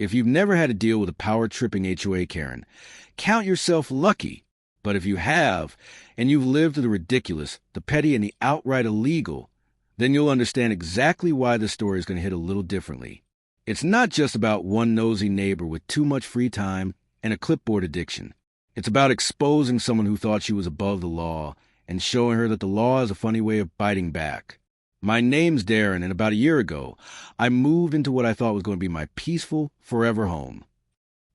If you've never had to deal with a power-tripping HOA Karen, count yourself lucky. But if you have, and you've lived through the ridiculous, the petty, and the outright illegal, then you'll understand exactly why this story is going to hit a little differently. It's not just about one nosy neighbor with too much free time and a clipboard addiction. It's about exposing someone who thought she was above the law and showing her that the law is a funny way of biting back. My name's Darren, and about a year ago, I moved into what I thought was going to be my peaceful, forever home.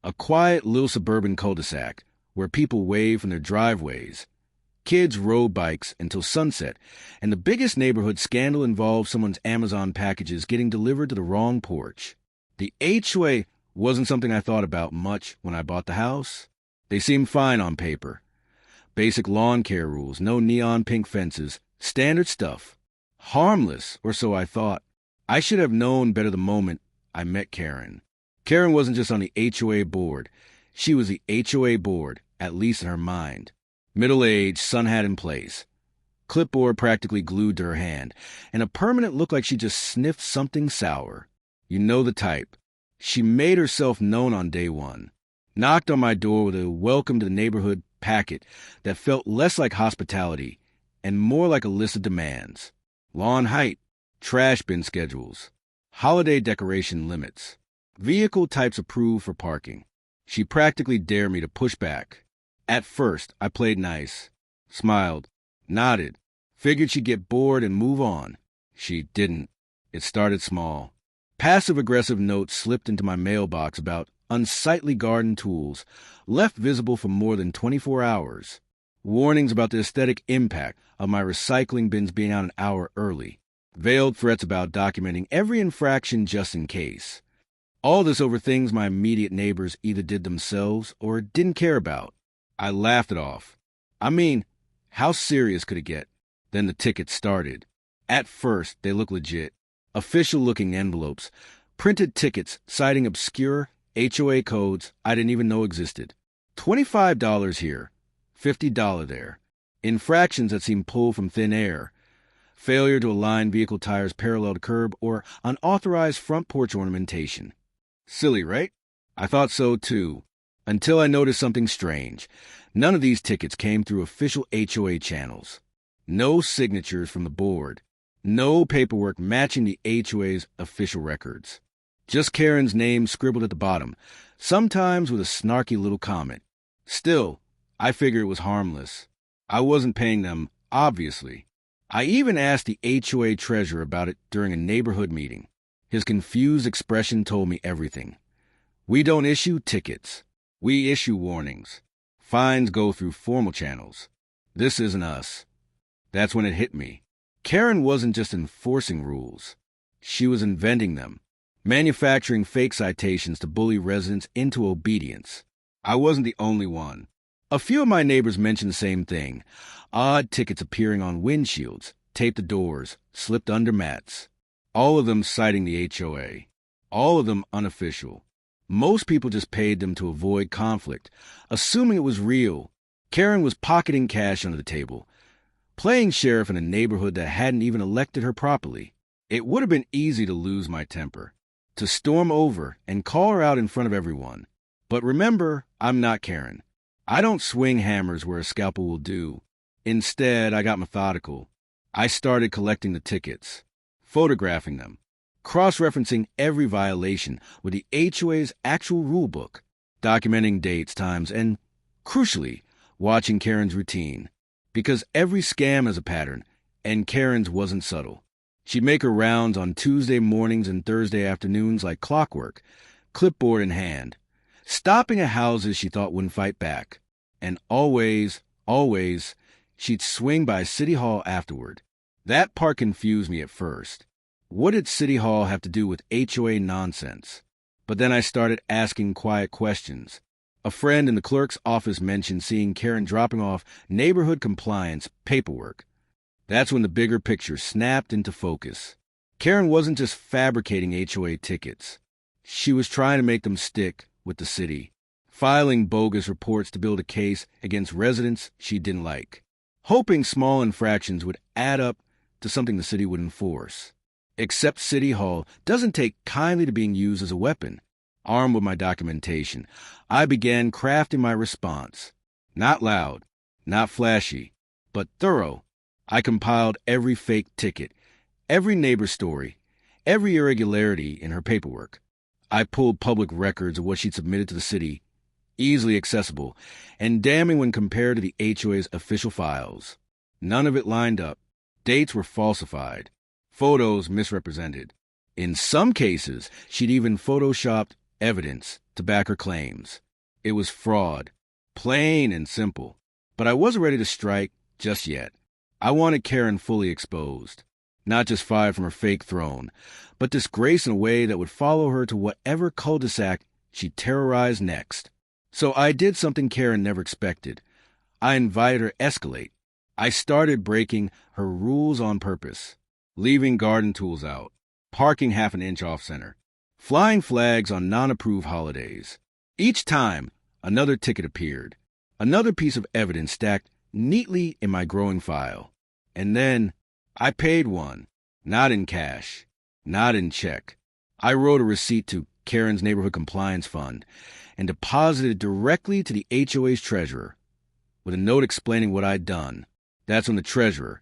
A quiet little suburban cul-de-sac where people wave from their driveways. Kids rode bikes until sunset, and the biggest neighborhood scandal involved someone's Amazon packages getting delivered to the wrong porch. The HOA wasn't something I thought about much when I bought the house. They seemed fine on paper. Basic lawn care rules, no neon pink fences, standard stuff. Harmless, or so I thought. I should have known better the moment I met Karen. Karen wasn't just on the HOA board. She was the HOA board, at least in her mind. Middle-aged, sun hat in place. Clipboard practically glued to her hand, and a permanent look like she just sniffed something sour. You know the type. She made herself known on day one. Knocked on my door with a welcome to the neighborhood packet that felt less like hospitality and more like a list of demands. Lawn height, trash bin schedules, holiday decoration limits, vehicle types approved for parking. She practically dared me to push back. At first, I played nice, smiled, nodded, figured she'd get bored and move on. She didn't. It started small. Passive-aggressive notes slipped into my mailbox about unsightly garden tools, left visible for more than 24 hours. Warnings about the aesthetic impact of my recycling bins being out an hour early. Veiled threats about documenting every infraction just in case. All this over things my immediate neighbors either did themselves or didn't care about. I laughed it off. I mean, how serious could it get? Then the tickets started. At first, they looked legit. Official-looking envelopes, printed tickets citing obscure HOA codes I didn't even know existed. $25 here, $50 there. Infractions that seemed pulled from thin air. Failure to align vehicle tires parallel to curb or unauthorized front porch ornamentation. Silly, right? I thought so too. Until I noticed something strange. None of these tickets came through official HOA channels. No signatures from the board. No paperwork matching the HOA's official records. Just Karen's name scribbled at the bottom, sometimes with a snarky little comment. Still, I figured it was harmless. I wasn't paying them, obviously. I even asked the HOA treasurer about it during a neighborhood meeting. His confused expression told me everything. We don't issue tickets. We issue warnings. Fines go through formal channels. This isn't us. That's when it hit me. Karen wasn't just enforcing rules. She was inventing them, manufacturing fake citations to bully residents into obedience. I wasn't the only one. A few of my neighbors mentioned the same thing. Odd tickets appearing on windshields, taped to doors, slipped under mats. All of them citing the HOA. All of them unofficial. Most people just paid them to avoid conflict, assuming it was real. Karen was pocketing cash under the table, playing sheriff in a neighborhood that hadn't even elected her properly. It would have been easy to lose my temper, to storm over and call her out in front of everyone. But remember, I'm not Karen. I don't swing hammers where a scalpel will do. Instead, I got methodical. I started collecting the tickets, photographing them, cross-referencing every violation with the HOA's actual rulebook, documenting dates, times, and, crucially, watching Karen's routine. Because every scam has a pattern, and Karen's wasn't subtle. She'd make her rounds on Tuesday mornings and Thursday afternoons like clockwork, clipboard in hand, stopping at houses she thought wouldn't fight back. And always, she'd swing by City Hall afterward. That part confused me at first. What did City Hall have to do with HOA nonsense? But then I started asking quiet questions. A friend in the clerk's office mentioned seeing Karen dropping off neighborhood compliance paperwork. That's when the bigger picture snapped into focus. Karen wasn't just fabricating HOA tickets. She was trying to make them stick with the city, filing bogus reports to build a case against residents she didn't like, hoping small infractions would add up to something the city would enforce. Except City Hall doesn't take kindly to being used as a weapon. Armed with my documentation, I began crafting my response. Not loud, not flashy, but thorough. I compiled every fake ticket, every neighbor story, every irregularity in her paperwork. I pulled public records of what she'd submitted to the city, easily accessible, and damning when compared to the HOA's official files. None of it lined up. Dates were falsified. Photos misrepresented. In some cases, she'd even photoshopped evidence to back her claims. It was fraud, plain and simple. But I wasn't ready to strike just yet. I wanted Karen fully exposed, not just fired from her fake throne, but disgraced in a way that would follow her to whatever cul-de-sac she terrorized next. So I did something Karen never expected. I invited her to escalate. I started breaking her rules on purpose, leaving garden tools out, parking half an inch off center, flying flags on non-approved holidays. Each time, another ticket appeared, another piece of evidence stacked neatly in my growing file. And then I paid one, not in cash, not in check. I wrote a receipt to Karen's Neighborhood Compliance Fund and deposited it directly to the HOA's treasurer, with a note explaining what I'd done. That's when the treasurer,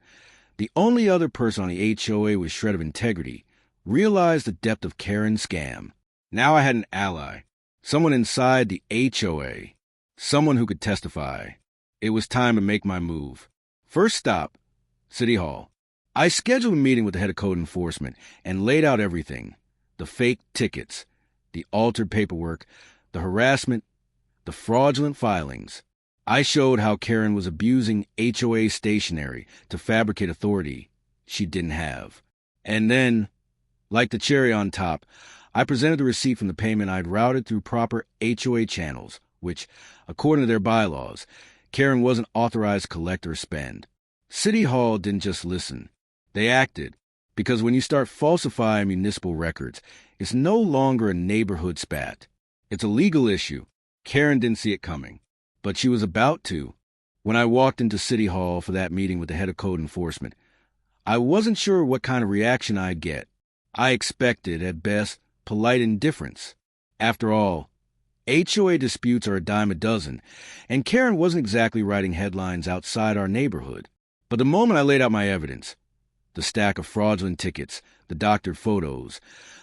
the only other person on the HOA with a shred of integrity, realized the depth of Karen's scam. Now I had an ally, someone inside the HOA, someone who could testify. It was time to make my move. First stop, City Hall. I scheduled a meeting with the head of code enforcement and laid out everything. The fake tickets, the altered paperwork, the harassment, the fraudulent filings. I showed how Karen was abusing HOA stationery to fabricate authority she didn't have. And then, like the cherry on top, I presented the receipt from the payment I'd routed through proper HOA channels, which, according to their bylaws, Karen wasn't authorized to collect or spend. City Hall didn't just listen. They acted, because when you start falsifying municipal records, it's no longer a neighborhood spat. It's a legal issue. Karen didn't see it coming, but she was about to. When I walked into City Hall for that meeting with the head of code enforcement, I wasn't sure what kind of reaction I'd get. I expected, at best, polite indifference. After all, HOA disputes are a dime a dozen, and Karen wasn't exactly writing headlines outside our neighborhood. But the moment I laid out my evidence, the stack of fraudulent tickets, the doctored photos,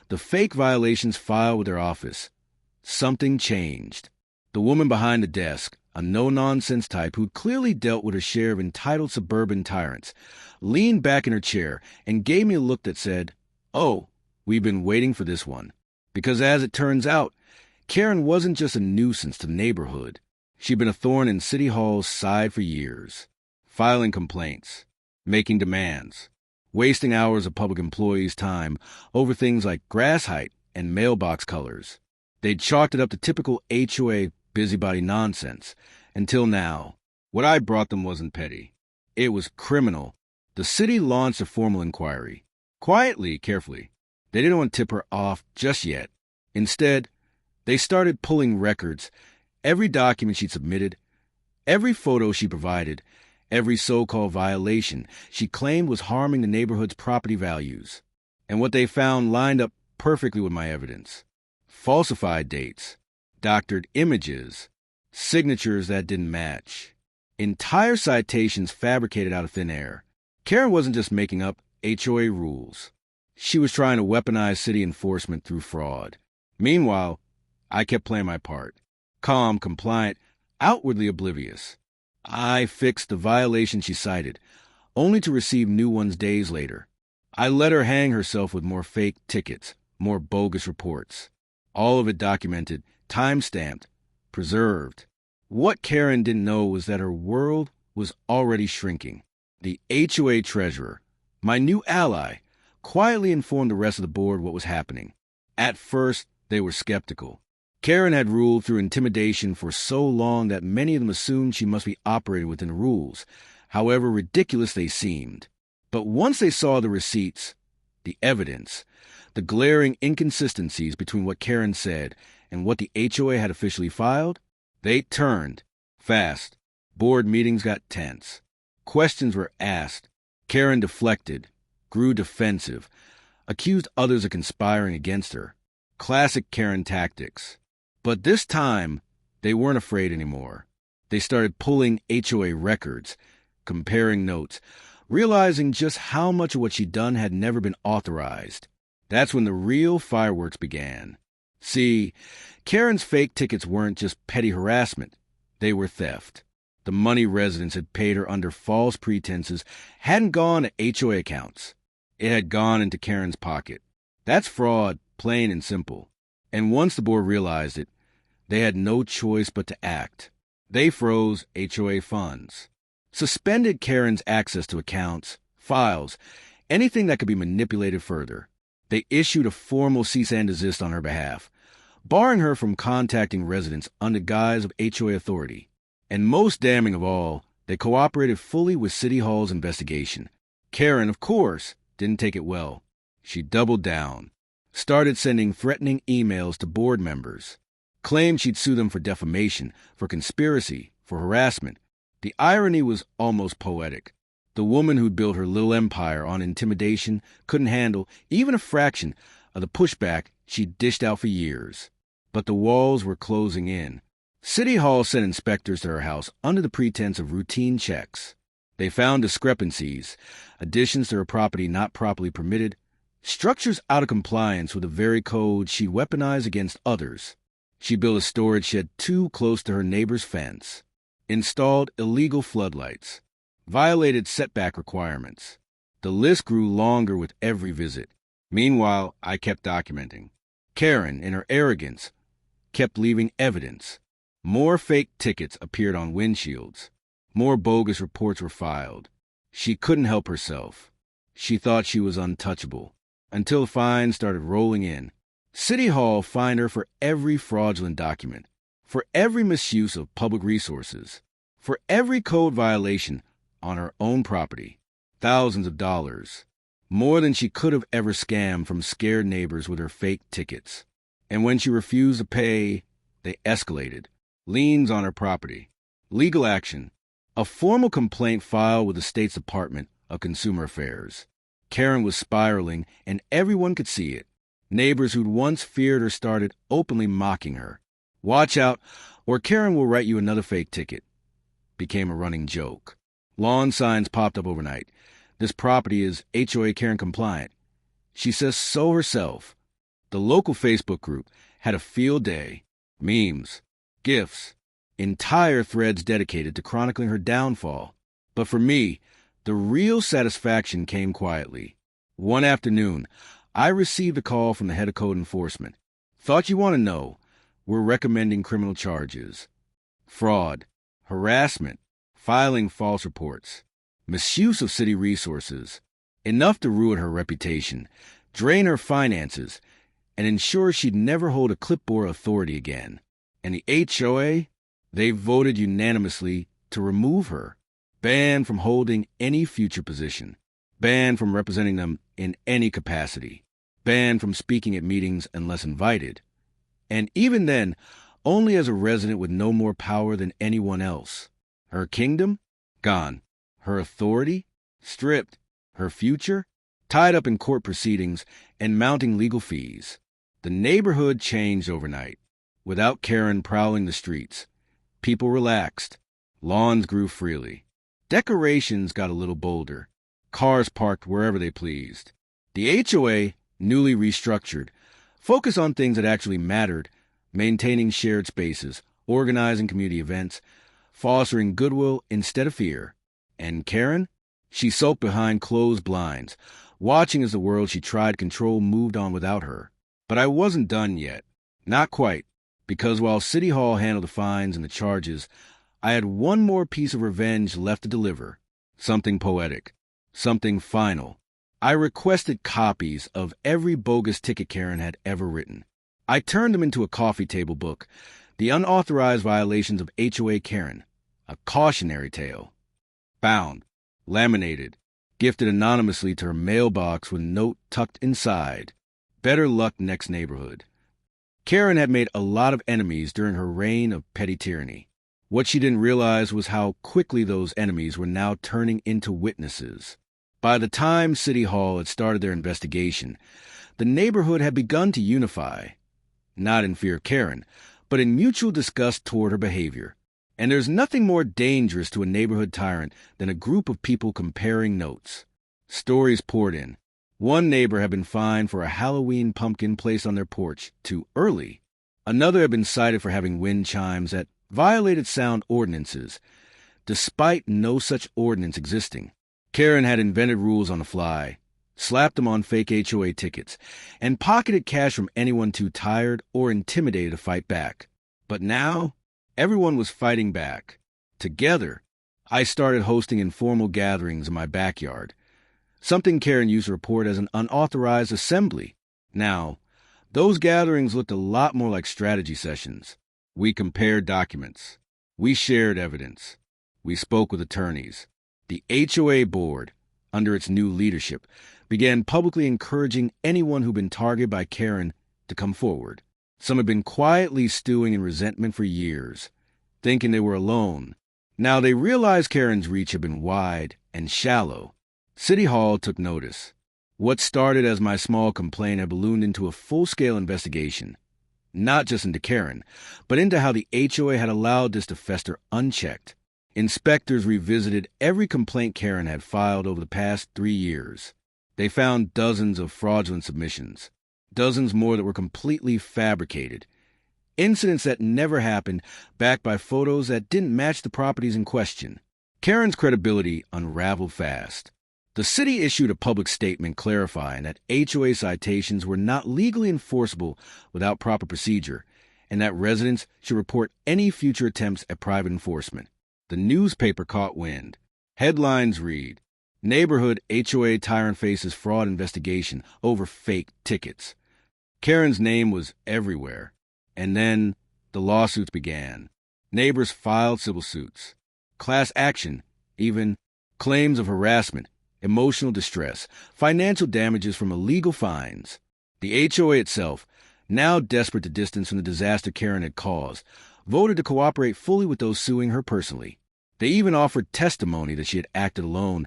the fake violations filed with their office, something changed. The woman behind the desk, a no-nonsense type who'd clearly dealt with her share of entitled suburban tyrants, leaned back in her chair and gave me a look that said, "Oh, we've been waiting for this one." Because as it turns out, Karen wasn't just a nuisance to the neighborhood. She'd been a thorn in City Hall's side for years, filing complaints, making demands, wasting hours of public employees' time over things like grass height and mailbox colors. They'd chalked it up to typical HOA busybody nonsense. Until now, what I brought them wasn't petty. It was criminal. The city launched a formal inquiry. Quietly, carefully. They didn't want to tip her off just yet. Instead, they started pulling records, every document she'd submitted, every photo she provided, every so-called violation she claimed was harming the neighborhood's property values. And what they found lined up perfectly with my evidence. Falsified dates, doctored images, signatures that didn't match, entire citations fabricated out of thin air. Karen wasn't just making up HOA rules. She was trying to weaponize city enforcement through fraud. Meanwhile, I kept playing my part. Calm, compliant, outwardly oblivious. I fixed the violation she cited, only to receive new ones days later. I let her hang herself with more fake tickets, more bogus reports. All of it documented, time-stamped, preserved. What Karen didn't know was that her world was already shrinking. The HOA treasurer, my new ally, quietly informed the rest of the board what was happening. At first, they were skeptical. Karen had ruled through intimidation for so long that many of them assumed she must be operating within the rules, however ridiculous they seemed. But once they saw the receipts, the evidence, the glaring inconsistencies between what Karen said and what the HOA had officially filed, they turned. Fast. Board meetings got tense. Questions were asked. Karen deflected, grew defensive, accused others of conspiring against her. Classic Karen tactics. But this time, they weren't afraid anymore. They started pulling HOA records, comparing notes, realizing just how much of what she'd done had never been authorized. That's when the real fireworks began. See, Karen's fake tickets weren't just petty harassment. They were theft. The money residents had paid her under false pretenses hadn't gone to HOA accounts. It had gone into Karen's pocket. That's fraud, plain and simple. And once the board realized it, they had no choice but to act. They froze HOA funds, suspended Karen's access to accounts, files, anything that could be manipulated further. They issued a formal cease and desist on her behalf, barring her from contacting residents under guise of HOA authority. And most damning of all, they cooperated fully with City Hall's investigation. Karen, of course, didn't take it well. She doubled down, started sending threatening emails to board members, claimed she'd sue them for defamation, for conspiracy, for harassment. The irony was almost poetic. The woman who'd built her little empire on intimidation couldn't handle even a fraction of the pushback she'd dished out for years. But the walls were closing in. City Hall sent inspectors to her house under the pretense of routine checks. They found discrepancies, additions to her property not properly permitted, structures out of compliance with the very code she weaponized against others. She built a storage shed too close to her neighbor's fence, installed illegal floodlights, violated setback requirements. The list grew longer with every visit. Meanwhile, I kept documenting. Karen, in her arrogance, kept leaving evidence. More fake tickets appeared on windshields. More bogus reports were filed. She couldn't help herself. She thought she was untouchable, until fines started rolling in. City Hall fined her for every fraudulent document, for every misuse of public resources, for every code violation on her own property. Thousands of dollars. More than she could have ever scammed from scared neighbors with her fake tickets. And when she refused to pay, they escalated. Liens on her property, legal action, a formal complaint filed with the state's Department of Consumer Affairs. Karen was spiraling, and everyone could see it. Neighbors who'd once feared her started openly mocking her. "Watch out, or Karen will write you another fake ticket," became a running joke. Lawn signs popped up overnight. "This property is HOA Karen compliant. She says so herself." The local Facebook group had a field day. Memes, GIFs, entire threads dedicated to chronicling her downfall. But for me, the real satisfaction came quietly. One afternoon, I received a call from the head of code enforcement. "Thought you want to know. We're recommending criminal charges. Fraud, harassment, filing false reports, misuse of city resources. Enough to ruin her reputation, drain her finances, and ensure she'd never hold a clipboard authority again." And the HOA, they voted unanimously to remove her, banned from holding any future position, banned from representing them in any capacity, banned from speaking at meetings unless invited. And even then, only as a resident with no more power than anyone else. Her kingdom? Gone. Her authority? Stripped. Her future? Tied up in court proceedings and mounting legal fees. The neighborhood changed overnight. Without Karen prowling the streets, people relaxed. Lawns grew freely. Decorations got a little bolder. Cars parked wherever they pleased. The HOA, newly restructured, focused on things that actually mattered, maintaining shared spaces, organizing community events, fostering goodwill instead of fear. And Karen? She sulked behind closed blinds, watching as the world she tried to control moved on without her. But I wasn't done yet. Not quite. Because while City Hall handled the fines and the charges, I had one more piece of revenge left to deliver. Something poetic. Something final. I requested copies of every bogus ticket Karen had ever written. I turned them into a coffee table book, The Unauthorized Violations of HOA Karen, a cautionary tale. Bound, laminated, gifted anonymously to her mailbox with a note tucked inside. Better luck next neighborhood. Karen had made a lot of enemies during her reign of petty tyranny. What she didn't realize was how quickly those enemies were now turning into witnesses. By the time City Hall had started their investigation, the neighborhood had begun to unify. Not in fear of Karen, but in mutual disgust toward her behavior. And there's nothing more dangerous to a neighborhood tyrant than a group of people comparing notes. Stories poured in. One neighbor had been fined for a Halloween pumpkin placed on their porch too early. Another had been cited for having wind chimes that violated sound ordinances, despite no such ordinance existing. Karen had invented rules on the fly, slapped them on fake HOA tickets, and pocketed cash from anyone too tired or intimidated to fight back. But now, everyone was fighting back. Together, I started hosting informal gatherings in my backyard, something Karen used to report as an unauthorized assembly. Now, those gatherings looked a lot more like strategy sessions. We compared documents. We shared evidence. We spoke with attorneys. The HOA board, under its new leadership, began publicly encouraging anyone who'd been targeted by Karen to come forward. Some had been quietly stewing in resentment for years, thinking they were alone. Now they realized Karen's reach had been wide and shallow. City Hall took notice. What started as my small complaint had ballooned into a full-scale investigation, not just into Karen, but into how the HOA had allowed this to fester unchecked. Inspectors revisited every complaint Karen had filed over the past 3 years. They found dozens of fraudulent submissions, dozens more that were completely fabricated, incidents that never happened, backed by photos that didn't match the properties in question. Karen's credibility unraveled fast. The city issued a public statement clarifying that HOA citations were not legally enforceable without proper procedure, and that residents should report any future attempts at private enforcement. The newspaper caught wind. Headlines read, "Neighborhood HOA Tyrant Faces Fraud Investigation Over Fake Tickets." Karen's name was everywhere. And then the lawsuits began. Neighbors filed civil suits, class action, even claims of harassment, emotional distress, financial damages from illegal fines. The HOA itself, now desperate to distance from the disaster Karen had caused, voted to cooperate fully with those suing her personally. They even offered testimony that she had acted alone,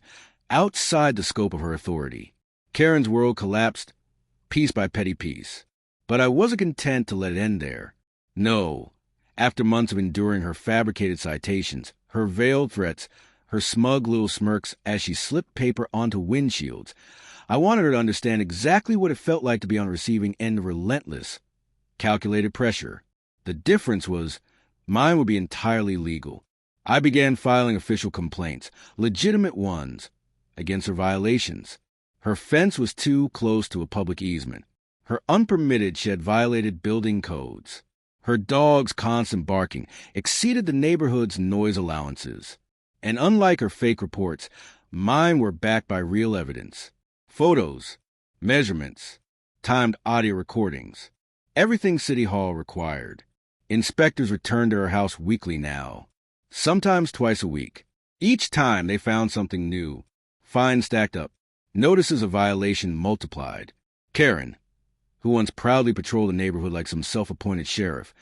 outside the scope of her authority. Karen's world collapsed, piece by petty piece. But I wasn't content to let it end there. No. After months of enduring her fabricated citations, her veiled threats, her smug little smirks as she slipped paper onto windshields, I wanted her to understand exactly what it felt like to be on the receiving end of relentless, calculated pressure. The difference was, mine would be entirely legal. I began filing official complaints, legitimate ones, against her violations. Her fence was too close to a public easement. Her unpermitted she had violated building codes. Her dog's constant barking exceeded the neighborhood's noise allowances. And unlike her fake reports, mine were backed by real evidence. Photos, measurements, timed audio recordings. Everything City Hall required. Inspectors returned to her house weekly now, sometimes twice a week. Each time they found something new. Fines stacked up. Notices of violation multiplied. Karen, who once proudly patrolled the neighborhood like some self-appointed sheriff,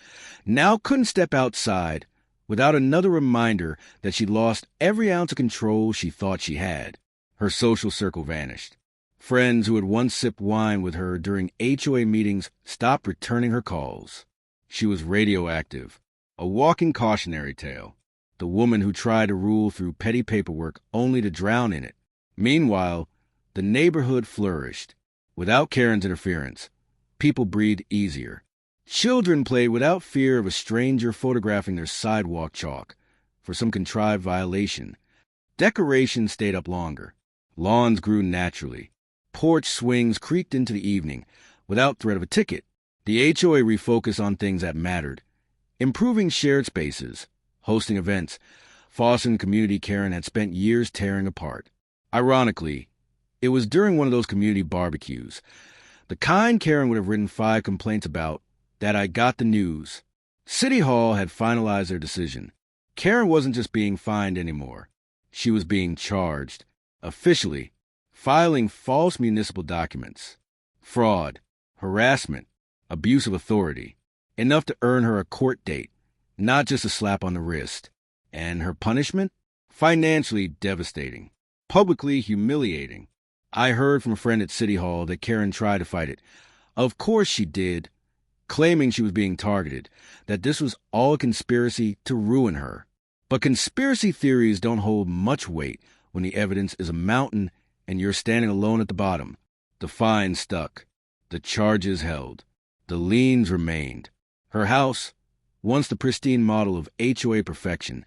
now couldn't step outside without another reminder that she'd lost every ounce of control she thought she had. Her social circle vanished. Friends who had once sipped wine with her during HOA meetings stopped returning her calls. She was radioactive, a walking cautionary tale, the woman who tried to rule through petty paperwork only to drown in it. Meanwhile, the neighborhood flourished. Without Karen's interference, people breathed easier. Children played without fear of a stranger photographing their sidewalk chalk for some contrived violation. Decorations stayed up longer. Lawns grew naturally. Porch swings creaked into the evening without threat of a ticket. The HOA refocused on things that mattered, improving shared spaces, hosting events, fostering the community Karen had spent years tearing apart. Ironically, it was during one of those community barbecues, the kind Karen would have written 5 complaints about, that I got the news. City Hall had finalized their decision. Karen wasn't just being fined anymore. She was being charged, officially, filing false municipal documents. Fraud, harassment, abuse of authority. Enough to earn her a court date, not just a slap on the wrist. And her punishment? Financially devastating. Publicly humiliating. I heard from a friend at City Hall that Karen tried to fight it. Of course she did. claiming she was being targeted, that this was all a conspiracy to ruin her. But conspiracy theories don't hold much weight when the evidence is a mountain and you're standing alone at the bottom. The fine stuck. The charges held. The liens remained. Her house, once the pristine model of HOA perfection,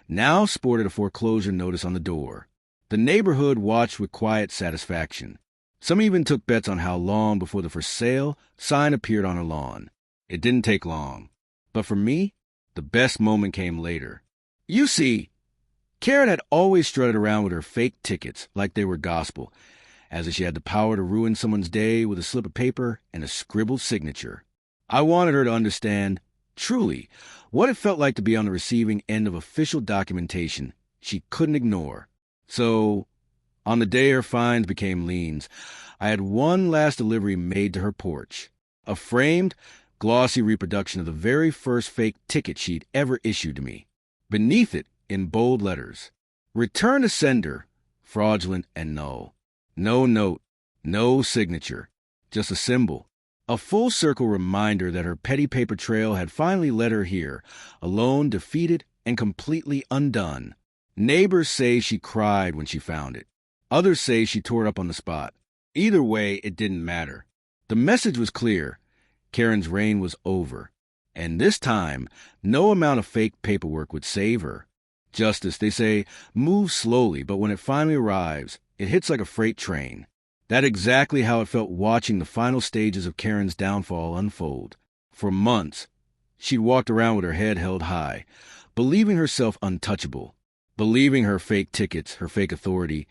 now sported a foreclosure notice on the door. The neighborhood watched with quiet satisfaction. Some even took bets on how long before the for sale sign appeared on her lawn. It didn't take long. But for me, the best moment came later. You see, Karen had always strutted around with her fake tickets like they were gospel, as if she had the power to ruin someone's day with a slip of paper and a scribbled signature. I wanted her to understand, truly, what it felt like to be on the receiving end of official documentation she couldn't ignore. So, on the day her fines became liens, I had one last delivery made to her porch. A framed, glossy reproduction of the very first fake ticket she'd ever issued to me. Beneath it, in bold letters, "Return to sender, fraudulent and null." No note, no signature, just a symbol. A full-circle reminder that her petty paper trail had finally led her here, alone, defeated, and completely undone. Neighbors say she cried when she found it. Others say she tore it up on the spot. Either way, it didn't matter. The message was clear. Karen's reign was over. And this time, no amount of fake paperwork would save her. Justice, they say, moves slowly, but when it finally arrives, it hits like a freight train. That's exactly how it felt watching the final stages of Karen's downfall unfold. For months, she'd walked around with her head held high, believing herself untouchable, believing her fake tickets, her fake authority,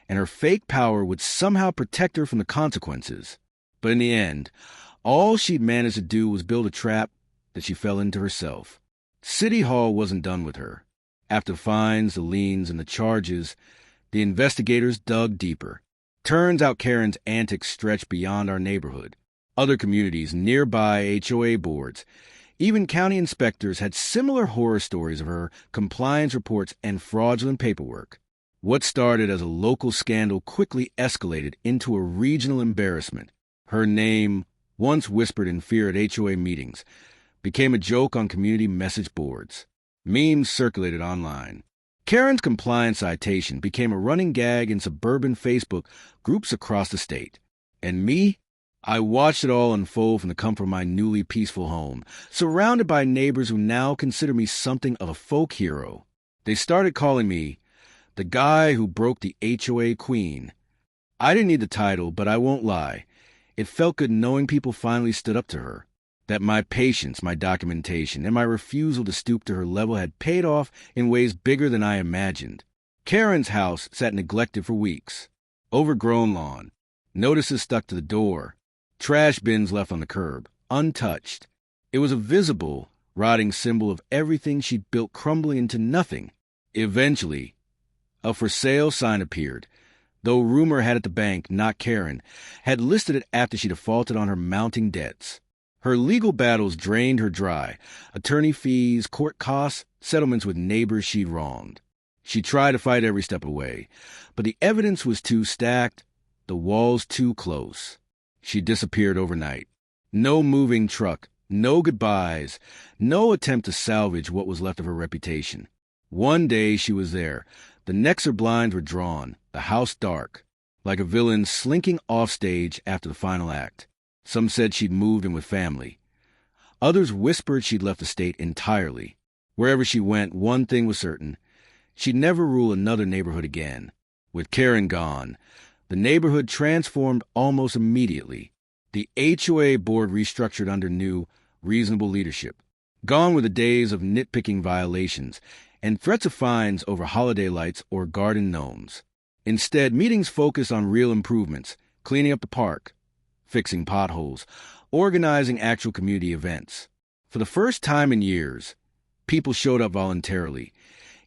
and her fake power would somehow protect her from the consequences. But in the end, all she'd managed to do was build a trap that she fell into herself. City Hall wasn't done with her. After the fines, the liens, and the charges, the investigators dug deeper. Turns out Karen's antics stretched beyond our neighborhood. Other communities, nearby HOA boards, even county inspectors had similar horror stories of her compliance reports and fraudulent paperwork. What started as a local scandal quickly escalated into a regional embarrassment. Her name, once whispered in fear at HOA meetings, became a joke on community message boards. Memes circulated online. Karen's compliance citation became a running gag in suburban Facebook groups across the state. And me? I watched it all unfold from the comfort of my newly peaceful home, surrounded by neighbors who now consider me something of a folk hero. They started calling me the guy who broke the HOA queen. I didn't need the title, but I won't lie. It felt good knowing people finally stood up to her. That my patience, my documentation, and my refusal to stoop to her level had paid off in ways bigger than I imagined. Karen's house sat neglected for weeks. Overgrown lawn, notices stuck to the door, trash bins left on the curb, untouched. It was a visible, rotting symbol of everything she'd built crumbling into nothing. Eventually, a for sale sign appeared, though rumor had it the bank, not Karen, had listed it after she defaulted on her mounting debts. Her legal battles drained her dry, attorney fees, court costs, settlements with neighbors she'd wronged. She tried to fight every step away, but the evidence was too stacked, the walls too close. She disappeared overnight. No moving truck, no goodbyes, no attempt to salvage what was left of her reputation. One day she was there. The next her blinds were drawn, the house dark, like a villain slinking offstage after the final act. Some said she'd moved in with family. Others whispered she'd left the state entirely. Wherever she went, one thing was certain. She'd never rule another neighborhood again. With Karen gone, the neighborhood transformed almost immediately. The HOA board restructured under new, reasonable leadership. Gone were the days of nitpicking violations and threats of fines over holiday lights or garden gnomes. Instead, meetings focused on real improvements, cleaning up the park, fixing potholes, organizing actual community events. For the first time in years, people showed up voluntarily,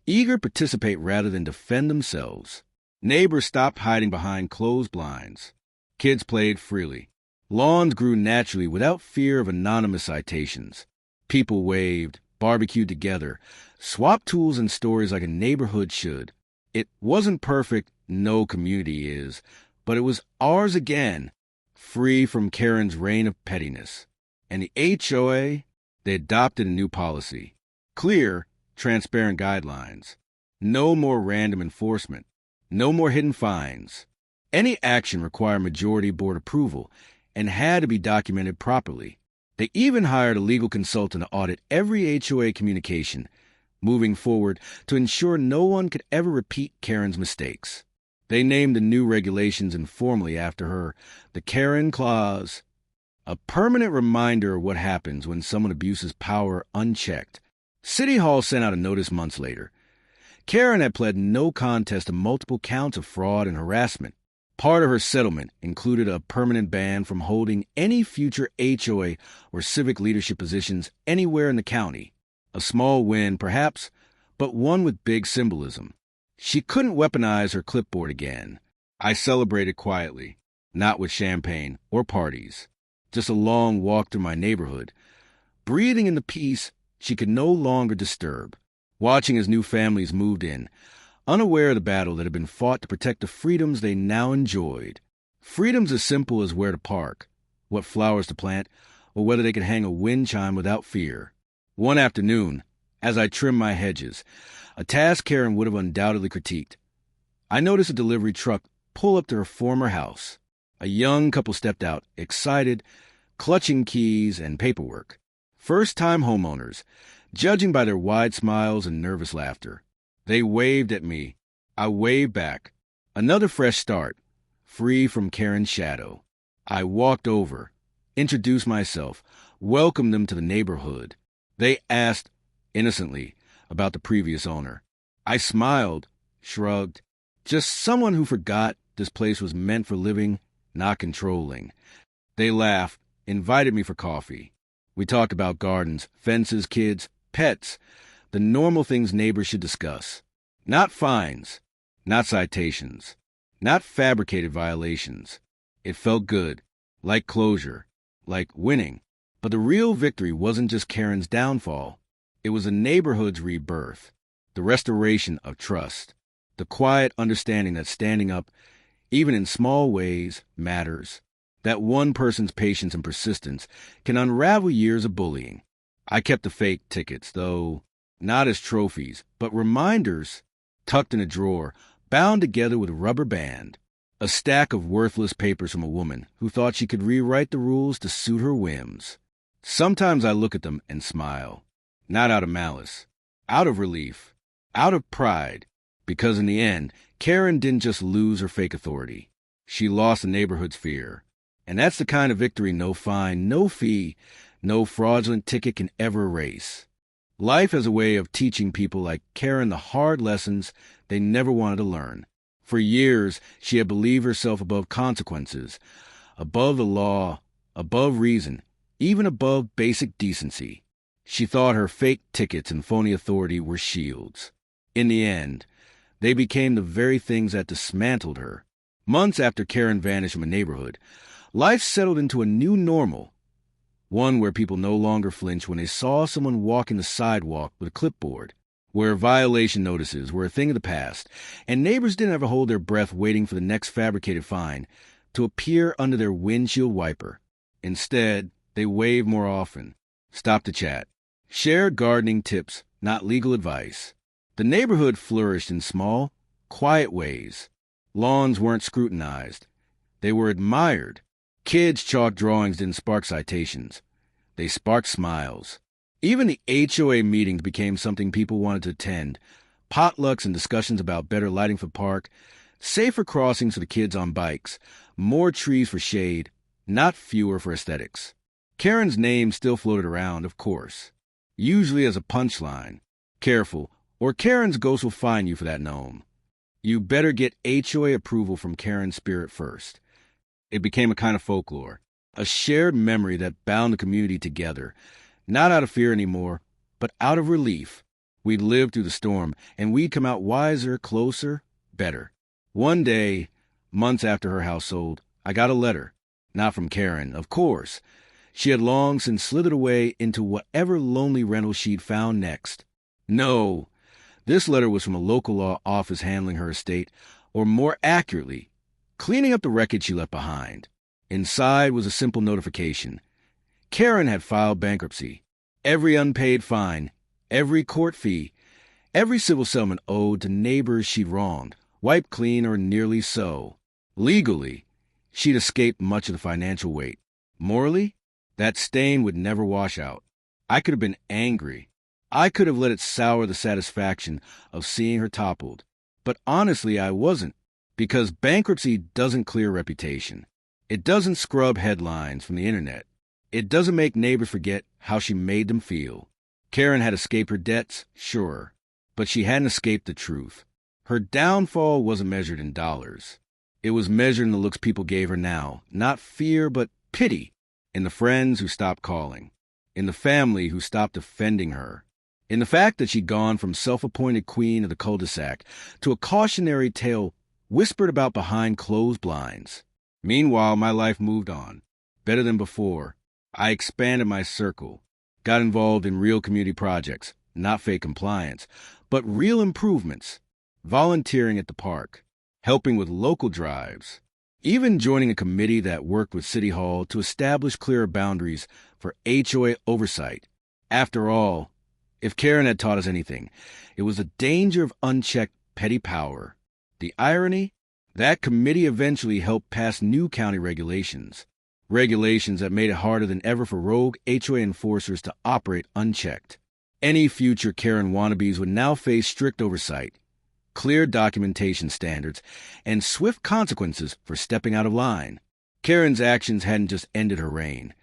eager to participate rather than defend themselves. Neighbors stopped hiding behind closed blinds. Kids played freely. Lawns grew naturally without fear of anonymous citations. People waved, barbecued together, swapped tools and stories like a neighborhood should. It wasn't perfect, no community is, but it was ours again, free from Karen's reign of pettiness. And the HOA, they adopted a new policy. Clear, transparent guidelines. No more random enforcement. No more hidden fines. Any action required majority board approval and had to be documented properly. They even hired a legal consultant to audit every HOA communication, moving forward to ensure no one could ever repeat Karen's mistakes. They named the new regulations informally after her, the Karen Clause, a permanent reminder of what happens when someone abuses power unchecked. City Hall sent out a notice months later. Karen had pled no contest to multiple counts of fraud and harassment. Part of her settlement included a permanent ban from holding any future HOA or civic leadership positions anywhere in the county. A small win, perhaps, but one with big symbolism. She couldn't weaponize her clipboard again. I celebrated quietly, not with champagne or parties. Just a long walk through my neighborhood, breathing in the peace she could no longer disturb, watching as new families moved in, unaware of the battle that had been fought to protect the freedoms they now enjoyed. Freedoms as simple as where to park, what flowers to plant, or whether they could hang a wind chime without fear. One afternoon, as I trimmed my hedges, a task Karen would have undoubtedly critiqued, I noticed a delivery truck pull up to her former house. A young couple stepped out, excited, clutching keys and paperwork. First-time homeowners, judging by their wide smiles and nervous laughter. They waved at me. I waved back. Another fresh start, free from Karen's shadow. I walked over, introduced myself, welcomed them to the neighborhood. They asked, innocently, about the previous owner. I smiled, shrugged. Just someone who forgot this place was meant for living, not controlling. They laughed, invited me for coffee. We talked about gardens, fences, kids, pets, the normal things neighbors should discuss. Not fines, not citations, not fabricated violations. It felt good, like closure, like winning. But the real victory wasn't just Karen's downfall. It was the neighborhood's rebirth, the restoration of trust, the quiet understanding that standing up, even in small ways, matters, that one person's patience and persistence can unravel years of bullying. I kept the fake tickets, though not as trophies, but reminders, tucked in a drawer, bound together with a rubber band. A stack of worthless papers from a woman who thought she could rewrite the rules to suit her whims. Sometimes I look at them and smile, not out of malice, out of relief, out of pride, because in the end, Karen didn't just lose her fake authority. She lost the neighborhood's fear. And that's the kind of victory no fine, no fee, no fraudulent ticket can ever erase. Life has a way of teaching people like Karen the hard lessons they never wanted to learn. For years, she had believed herself above consequences, above the law, above reason, even above basic decency. She thought her fake tickets and phony authority were shields. In the end, they became the very things that dismantled her. Months after Karen vanished from a neighborhood, life settled into a new normal. One where people no longer flinched when they saw someone walking the sidewalk with a clipboard, where violation notices were a thing of the past, and neighbors didn't ever hold their breath waiting for the next fabricated fine to appear under their windshield wiper. Instead, they waved more often, stopped to chat, shared gardening tips, not legal advice. The neighborhood flourished in small, quiet ways. Lawns weren't scrutinized. They were admired. Kids' chalk drawings didn't spark citations. They sparked smiles. Even the HOA meetings became something people wanted to attend. Potlucks and discussions about better lighting for the park, safer crossings for the kids on bikes, more trees for shade, not fewer for aesthetics. Karen's name still floated around, of course, usually as a punchline. Careful, or Karen's ghost will find you for that gnome. You better get HOA approval from Karen's spirit first. It became a kind of folklore, a shared memory that bound the community together, not out of fear anymore, but out of relief. We'd lived through the storm, and we'd come out wiser, closer, better. One day, months after her house sold, I got a letter. Not from Karen, of course. She had long since slithered away into whatever lonely rental she'd found next. No, this letter was from a local law office handling her estate, or more accurately, cleaning up the wreckage she left behind. Inside was a simple notification. Karen had filed bankruptcy. Every unpaid fine, every court fee, every civil settlement owed to neighbors she'd wronged, wiped clean or nearly so. Legally, she'd escaped much of the financial weight. Morally, that stain would never wash out. I could have been angry. I could have let it sour the satisfaction of seeing her toppled. But honestly, I wasn't, because bankruptcy doesn't clear reputation. It doesn't scrub headlines from the internet. It doesn't make neighbors forget how she made them feel. Karen had escaped her debts, sure, but she hadn't escaped the truth. Her downfall wasn't measured in dollars. It was measured in the looks people gave her now, not fear, but pity, in the friends who stopped calling, in the family who stopped defending her, in the fact that she'd gone from self-appointed queen of the cul-de-sac to a cautionary tale whispered about behind closed blinds. Meanwhile, my life moved on, better than before. I expanded my circle, got involved in real community projects, not fake compliance, but real improvements, volunteering at the park, helping with local drives, even joining a committee that worked with City Hall to establish clearer boundaries for HOA oversight. After all, if Karen had taught us anything, it was the danger of unchecked petty power. The irony? That committee eventually helped pass new county regulations that made it harder than ever for rogue HOA enforcers to operate unchecked. Any future Karen wannabes would now face strict oversight, clear documentation standards, and swift consequences for stepping out of line. Karen's actions hadn't just ended her reign.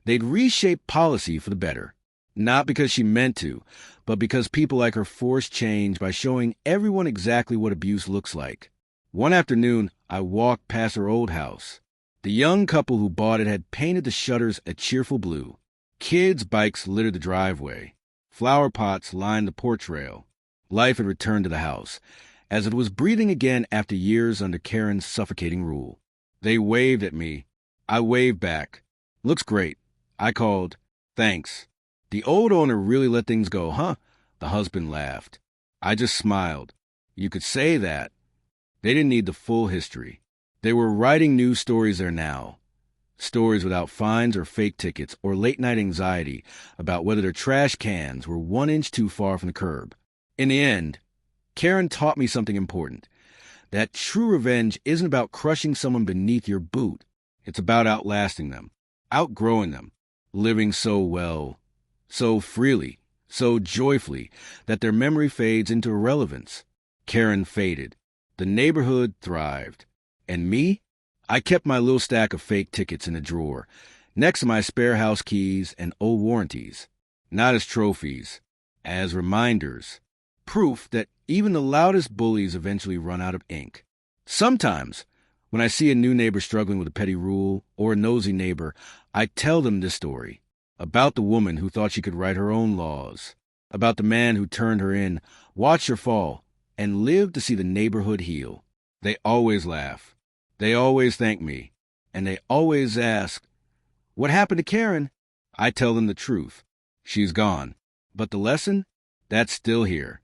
They'd reshaped policy for the better. Not because she meant to, but because people like her forced change by showing everyone exactly what abuse looks like. One afternoon, I walked past her old house. The young couple who bought it had painted the shutters a cheerful blue. Kids' bikes littered the driveway. Flower pots lined the porch rail. Life had returned to the house, as it was breathing again after years under Karen's suffocating rule. They waved at me. I waved back. "Looks great." I called, "Thanks." "The old owner really let things go, huh?" The husband laughed. I just smiled. You could say that. They didn't need the full history. They were writing news stories there now. Stories without fines or fake tickets or late-night anxiety about whether their trash cans were 1 inch too far from the curb. In the end, Karen taught me something important. That true revenge isn't about crushing someone beneath your boot. It's about outlasting them, outgrowing them, living so well, so freely, so joyfully, that their memory fades into irrelevance. Karen faded. The neighborhood thrived. And me? I kept my little stack of fake tickets in a drawer, next to my spare house keys and old warranties. Not as trophies, as reminders. Proof that even the loudest bullies eventually run out of ink. Sometimes, when I see a new neighbor struggling with a petty rule, or a nosy neighbor, I tell them this story. About the woman who thought she could write her own laws. About the man who turned her in, watched her fall, and lived to see the neighborhood heal. They always laugh. They always thank me. And they always ask, "What happened to Karen?" I tell them the truth. She's gone. But the lesson? That's still here.